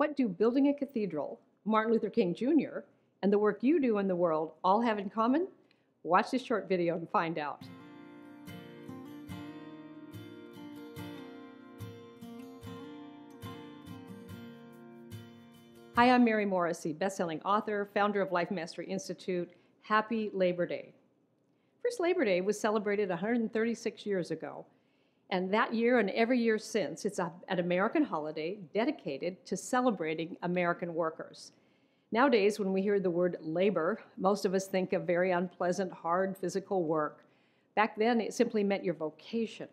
What do building a cathedral, Martin Luther King Jr., and the work you do in the world all have in common? Watch this short video and find out. Hi, I'm Mary Morrissey, best-selling author, founder of Life Mastery Institute. Happy Labor Day. First Labor Day was celebrated 136 years ago. And that year and every year since, it's an American holiday dedicated to celebrating American workers. Nowadays, when we hear the word labor, most of us think of very unpleasant, hard physical work. Back then, it simply meant your vocation.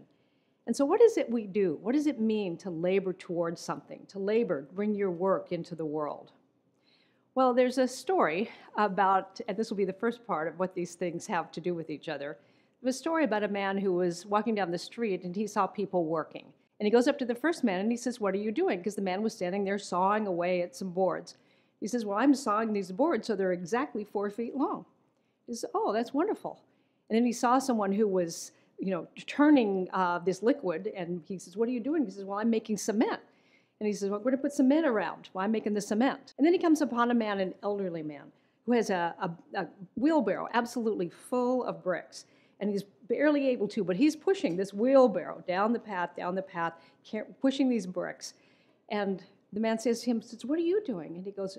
And so what is it we do? What does it mean to labor towards something, to labor, bring your work into the world? Well, there's a story about, and this will be the first part of what these things have to do with each other. There's a story about a man who was walking down the street and he saw people working. And he goes up to the first man and he says, "What are you doing?" Because the man was standing there sawing away at some boards. He says, "Well, I'm sawing these boards so they're exactly 4 feet long." He says, "Oh, that's wonderful." And then he saw someone who was, turning this liquid, and he says, "What are you doing?" He says, "Well, I'm making cement." And he says, "Well, we're going to put cement around." "Well, I'm making the cement." And then he comes upon a man, an elderly man, who has a wheelbarrow absolutely full of bricks. And he's barely able to, but he's pushing this wheelbarrow down the path, pushing these bricks. And the man says to him, "What are you doing?" And he goes,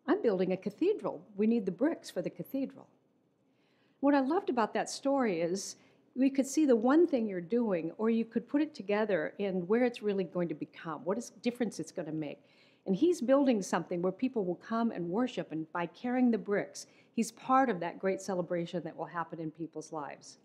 "I'm building a cathedral. We need the bricks for the cathedral." What I loved about that story is we could see the one thing you're doing, or you could put it together in where it's really going to become, what difference it's going to make. And he's building something where people will come and worship, and by carrying the bricks, he's part of that great celebration that will happen in people's lives.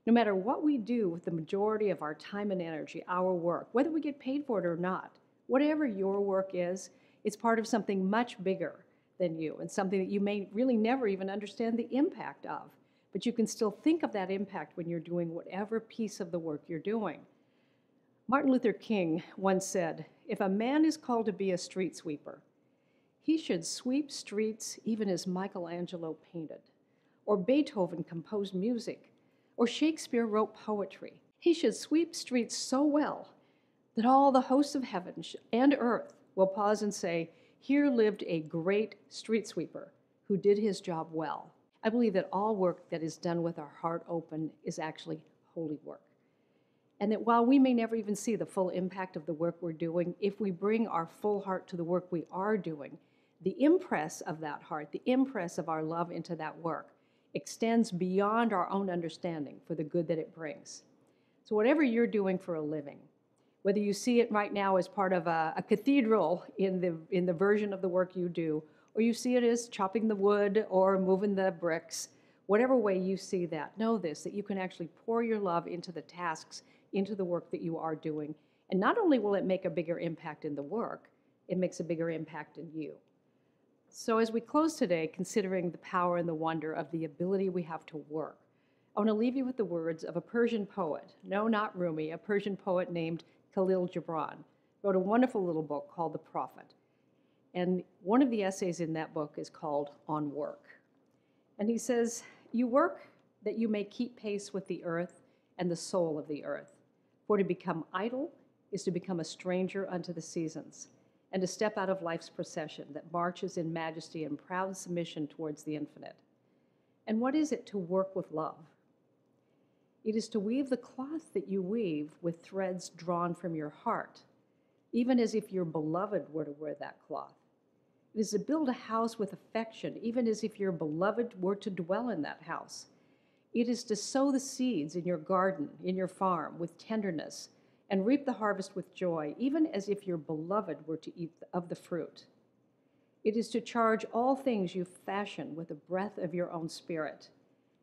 No matter what we do with the majority of our time and energy, our work, whether we get paid for it or not, whatever your work is, it's part of something much bigger than you, and something that you may really never even understand the impact of. But you can still think of that impact when you're doing whatever piece of the work you're doing. Martin Luther King once said, "If a man is called to be a street sweeper, he should sweep streets even as Michelangelo painted, or Beethoven composed music, or Shakespeare wrote poetry. He should sweep streets so well that all the hosts of heaven and earth will pause and say, 'Here lived a great street sweeper who did his job well.'" I believe that all work that is done with our heart open is actually holy work. And that while we may never even see the full impact of the work we're doing, if we bring our full heart to the work we are doing, the impress of that heart, the impress of our love into that work, extends beyond our own understanding for the good that it brings. So whatever you're doing for a living, whether you see it right now as part of a cathedral in the version of the work you do, or you see it as chopping the wood or moving the bricks, whatever way you see that, know this, that you can actually pour your love into the tasks, into the work that you are doing. And not only will it make a bigger impact in the work, it makes a bigger impact in you. So as we close today, considering the power and the wonder of the ability we have to work, I want to leave you with the words of a Persian poet, no, not Rumi, a Persian poet named Khalil Gibran, wrote a wonderful little book called The Prophet. And one of the essays in that book is called On Work. And he says, "You work that you may keep pace with the earth and the soul of the earth. For to become idle is to become a stranger unto the seasons, and to step out of life's procession that marches in majesty and proud submission towards the infinite." And what is it to work with love? It is to weave the cloth that you weave with threads drawn from your heart, even as if your beloved were to wear that cloth. It is to build a house with affection, even as if your beloved were to dwell in that house. It is to sow the seeds in your garden, in your farm, with tenderness, and reap the harvest with joy, even as if your beloved were to eat of the fruit. It is to charge all things you fashion with the breath of your own spirit,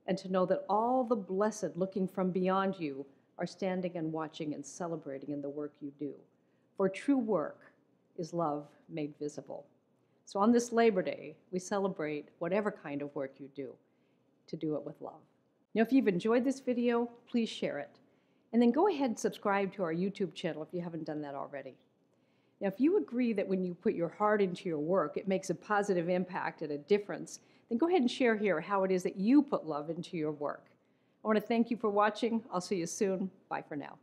and to know that all the blessed looking from beyond you are standing and watching and celebrating in the work you do. For true work is love made visible. So on this Labor Day, we celebrate whatever kind of work you do, to do it with love. Now, if you've enjoyed this video, please share it. And then go ahead and subscribe to our YouTube channel if you haven't done that already. Now, if you agree that when you put your heart into your work, it makes a positive impact and a difference, then go ahead and share here how it is that you put love into your work. I want to thank you for watching. I'll see you soon. Bye for now.